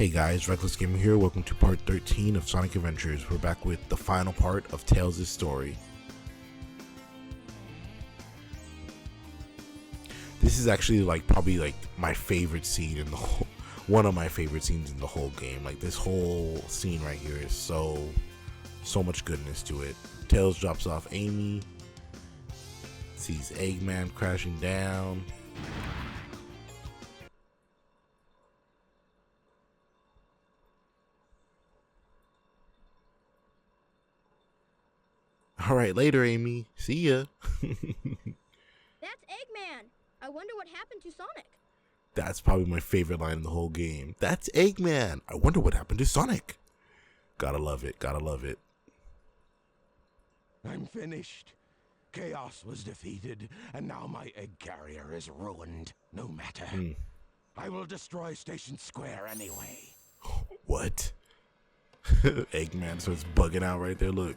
Hey guys, Reckless Gamer here. Welcome to part 13 of Sonic Adventures. We're back with the final part of Tails' story. This is actually probably my favorite scene in the whole, one of my favorite scenes in the whole game. Like this whole scene right here is so much goodness to it. Tails drops off Amy, sees Eggman crashing down. Alright, later, Amy. See ya. That's Eggman. I wonder what happened to Sonic. That's probably my favorite line in the whole game. That's Eggman. I wonder what happened to Sonic. Gotta love it. Gotta love it. I'm finished. Chaos was defeated, and now my egg carrier is ruined. No matter. I will destroy Station Square anyway. What? Eggman starts bugging out right there. Look.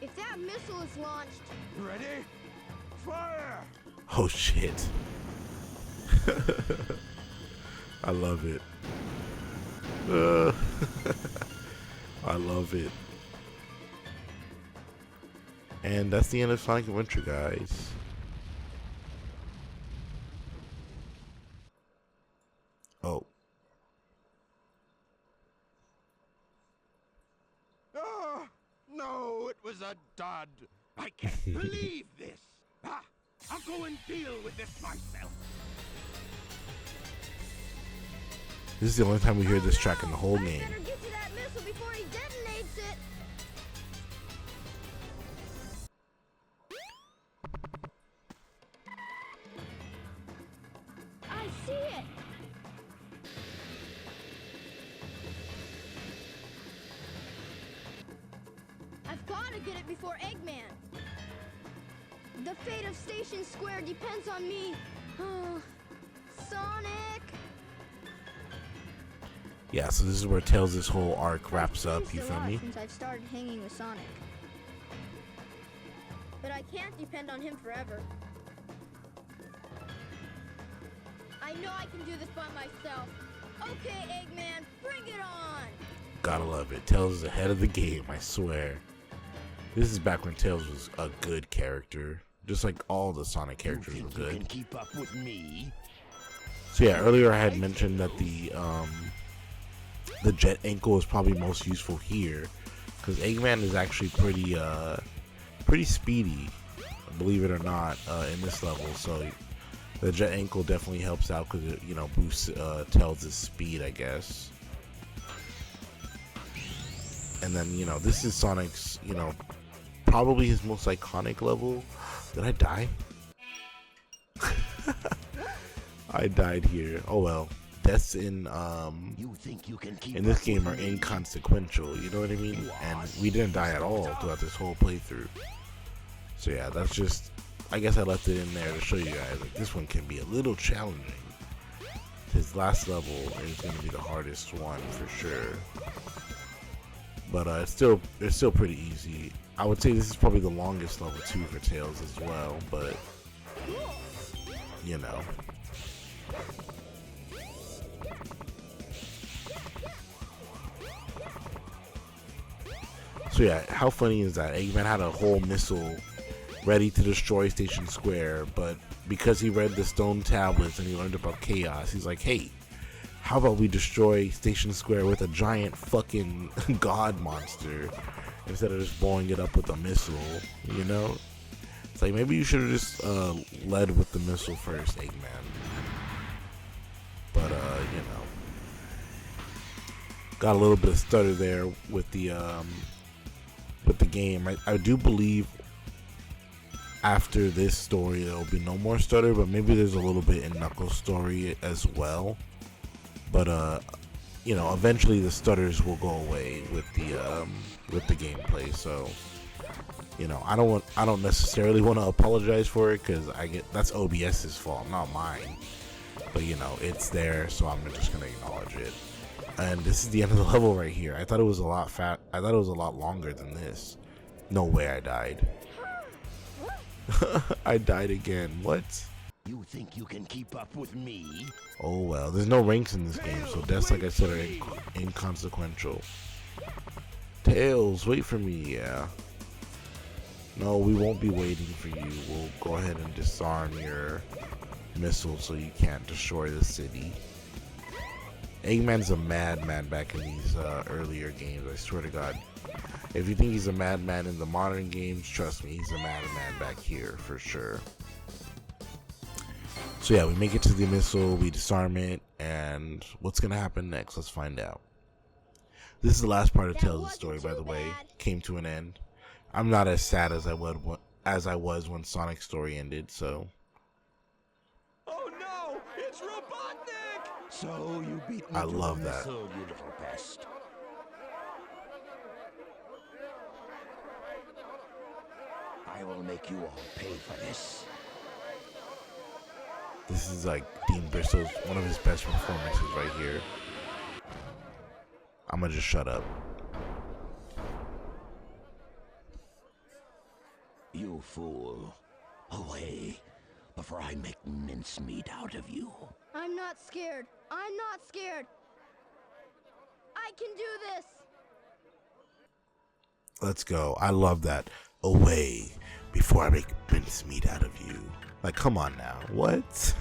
If that missile is launched... Ready? Fire! Oh shit. I love it. I love it. And that's the end of Sonic Adventure, guys. Oh. Ah! No, it was a dud. I can't believe this. I'll go and deal with this myself. This is the only time we hear this track in the whole I game. better get to that missile before he detonates it. I see it. I've got to get it before Eggman. The fate of Station Square depends on me. Sonic! Yeah, so this is where Tails' whole arc wraps up, you feel me? Since I've started hanging with Sonic. But I can't depend on him forever. I know I can do this by myself. Okay, Eggman, bring it on! Gotta love it. Tails is ahead of the game, I swear. This is back when Tails was a good character. Just like all the Sonic characters were good. You can keep up with me? So yeah, earlier I had mentioned that the jet ankle is probably most useful here, because Eggman is actually pretty speedy, believe it or not, in this level. So the jet ankle definitely helps out because it, boosts Tails' speed, I guess. And then this is Sonic's probably his most iconic level. Did I die? I died here. Oh well. Deaths in this game are inconsequential, you know what I mean? And we didn't die at all throughout this whole playthrough. So yeah, that's just, I guess I left it in there to show you guys like this one can be a little challenging. His last level is going to be the hardest one for sure. But it's still pretty easy. I would say this is probably the longest level too for Tails as well, but So yeah, how funny is that? Eggman had a whole missile ready to destroy Station Square, but because he read the stone tablets and he learned about chaos, he's like, hey, how about we destroy Station Square with a giant fucking god monster instead of just blowing it up with a missile, It's like, maybe you should have just led with the missile first, Eggman. But, got a little bit of stutter there with the game. I do believe after this story there'll be no more stutter, but maybe there's a little bit in Knuckles' story as well. But eventually the stutters will go away with the gameplay. So You know, I don't necessarily want to apologize for it because that's OBS's fault, not mine. But you know, it's there, so I'm just gonna acknowledge it. And this is the end of the level right here. I thought it was a lot longer than this. No way I died. I died again. What? You think you can keep up with me? Oh well, there's no ranks in this game, so deaths, like I said, are inconsequential. Tails, wait for me, yeah. No, we won't be waiting for you. We'll go ahead and disarm your missile so you can't destroy the city. Eggman's a madman back in these earlier games, I swear to God. If you think he's a madman in the modern games, trust me, he's a madman back here for sure. So yeah, we make it to the missile, we disarm it, and what's gonna happen next? Let's find out. This is the last part of Tails' story, by the way. Came to an end. I'm not as sad as I was when Sonic's story ended, so. Oh no! It's Robotnik! So you beat me I to love the that. missile, you little pest. I will make you all pay for this. This is like Dean Bristol's one of his best performances right here. I'm gonna just shut up. You fool. Away, before I make mincemeat out of you. I'm not scared. I'm not scared. I can do this. Let's go. I love that. Away, before I make mincemeat out of you. Like, come on now. What?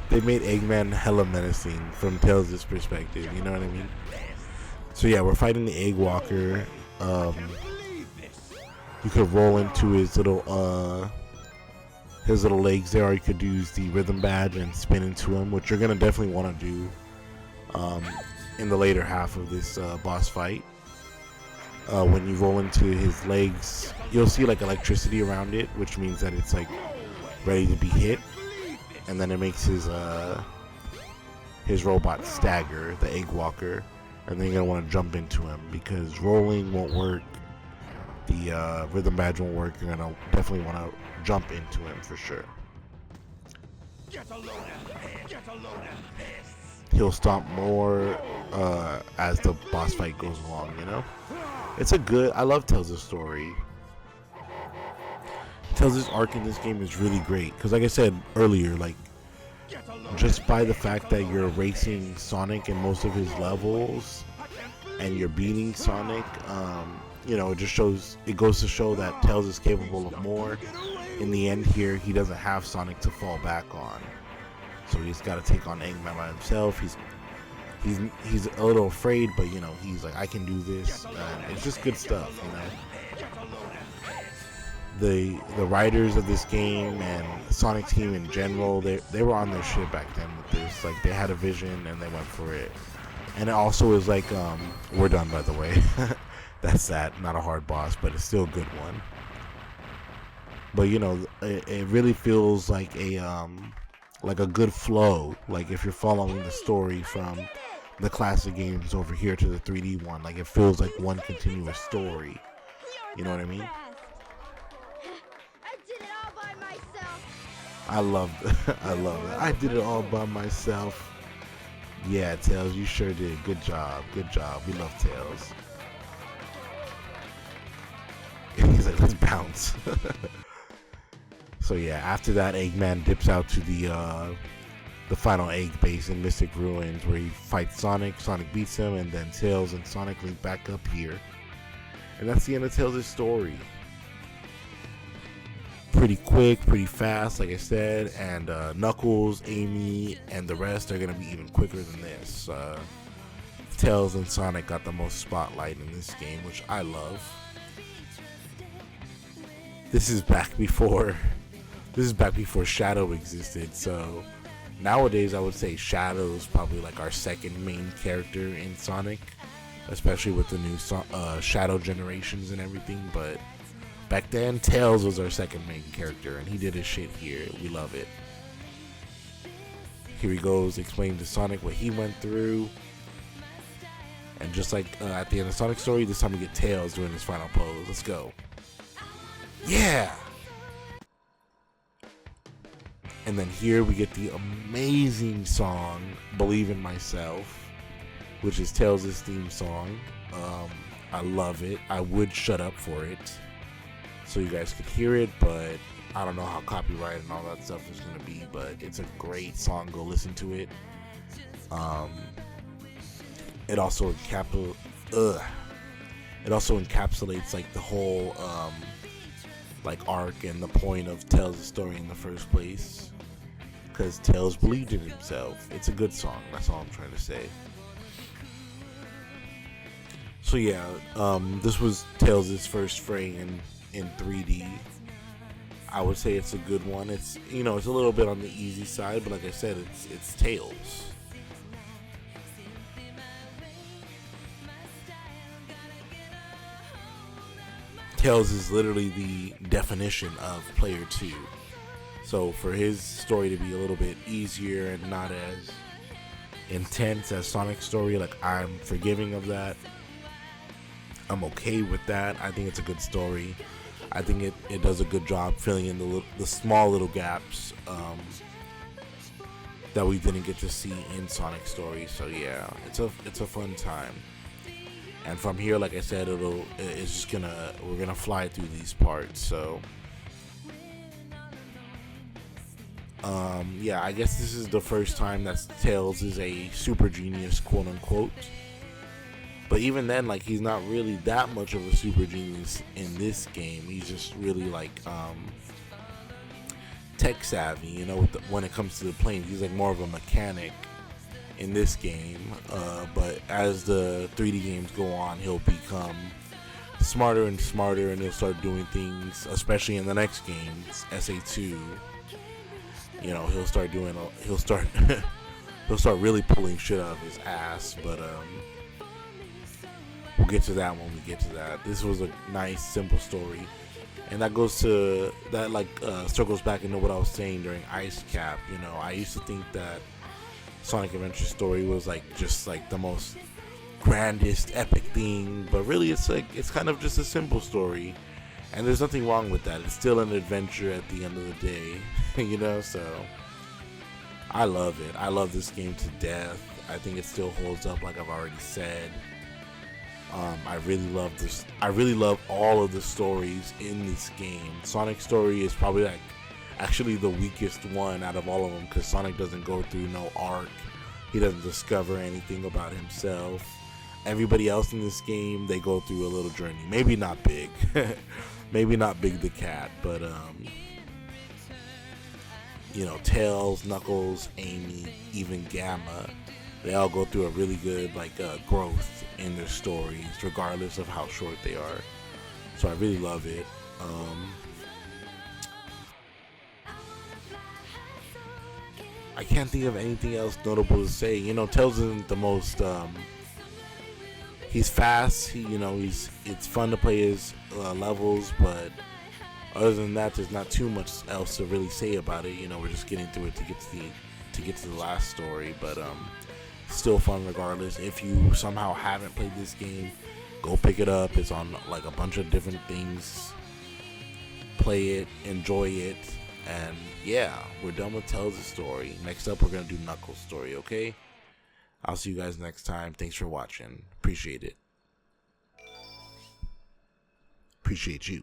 They made Eggman hella menacing from Tails' perspective. You know what I mean? So yeah, we're fighting the Egg Walker. You could roll into his little legs there, or you could use the rhythm badge and spin into him, which you're gonna definitely want to do in the later half of this boss fight. When you roll into his legs, you'll see like electricity around it, which means that it's like ready to be hit, and then it makes his robot stagger, the Egg Walker, and then you're gonna want to jump into him because rolling won't work. The rhythm badge won't work. You're gonna definitely want to jump into him for sure. He'll stomp more as the boss fight goes along, you know? I love Tails' story. Tails' arc in this game is really great. Because like I said earlier, like, just by the fact that you're racing Sonic in most of his levels, and you're beating Sonic, you know, it goes to show that Tails is capable of more. In the end here, he doesn't have Sonic to fall back on. So he's got to take on Eggman by himself. He's a little afraid, but you know, he's like, I can do this. And it's just good stuff, you know. The writers of this game and the Sonic team in general, they were on their shit back then with this. Like, they had a vision and they went for it. And it also is like, we're done, by the way. That's that. Not a hard boss, but it's still a good one. But you know, it really feels like a good flow. Like if you're following the story from the classic games over here to the 3D one, like it feels like one continuous story. You know what I mean? I did it all by myself. I love it. I did it all by myself. Yeah, Tails, you sure did. Good job. Good job. We love Tails. He's like, let's bounce. So yeah, after that, Eggman dips out to the final egg base in Mystic Ruins, where he fights Sonic. Sonic beats him, and then Tails and Sonic link back up here. And that's the end of Tails' story. Pretty quick, pretty fast, like I said, and Knuckles, Amy, and the rest are gonna be even quicker than this. Tails and Sonic got the most spotlight in this game, which I love. This is back before Shadow existed, so nowadays I would say Shadow is probably like our second main character in Sonic, especially with the new Shadow generations and everything. But back then, Tails was our second main character, and he did his shit here. We love it. Here he goes, explaining to Sonic what he went through. And just like at the end of Sonic Story, this time we get Tails doing his final pose. Let's go. Yeah! And then here we get the amazing song, Believe in Myself, which is Tails' theme song. I love it. I would shut up for it so you guys could hear it, but I don't know how copyright and all that stuff is going to be, but it's a great song. Go listen to it. It also encapsulates like the whole like arc and the point of Tails' story in the first place, because Tails believed in himself. It's a good song. That's all I'm trying to say. So yeah, this was Tails' first frame in 3D. I would say it's a good one. It's, you know, it's a little bit on the easy side, but like I said, it's Tails. Tails is literally the definition of player 2. So for his story to be a little bit easier and not as intense as Sonic's story, like, I'm forgiving of that. I'm okay with that. I think it's a good story. I think it does a good job filling in the small little gaps that we didn't get to see in Sonic's story. So yeah, it's a fun time. And from here, like I said, we're gonna fly through these parts. So yeah, I guess this is the first time that Tails is a super genius, quote unquote. But even then, like, he's not really that much of a super genius in this game. He's just really like tech savvy, you know, when it comes to the planes. He's like more of a mechanic in this game. But as the 3D games go on, he'll become smarter and smarter, and he'll start doing things, especially in the next game, SA2. You know, he'll start really pulling shit out of his ass. But we'll get to that when we get to that. This was a nice, simple story, and that circles back into what I was saying during Ice Cap. You know, I used to think that Sonic Adventure story was like just like the most grandest, epic thing, but really it's kind of just a simple story, and there's nothing wrong with that. It's still an adventure at the end of the day, you know. So I love it. I love this game to death. I think it still holds up, like I've already said. I really love this. I really love all of the stories in this game. Sonic's story is probably like actually the weakest one out of all of them, because Sonic doesn't go through no arc. He doesn't discover anything about himself. Everybody else in this game, they go through a little journey. Maybe not Big. Maybe not Big the Cat, but you know, Tails, Knuckles, Amy, even Gamma, they all go through a really good growth in their stories, regardless of how short they are. So I really love it. I can't think of anything else notable to say. You know, Tails isn't the most he's fast. It's fun to play his levels, but other than that, there's not too much else to really say about it. You know, we're just getting through it to get to the last story, but still fun regardless. If you somehow haven't played this game, go pick it up. It's on like a bunch of different things. Play it, enjoy it, and yeah, we're done with Tails' story. Next up, we're gonna do Knuckles' story. Okay, I'll see you guys next time. Thanks for watching. Appreciate it. Appreciate you.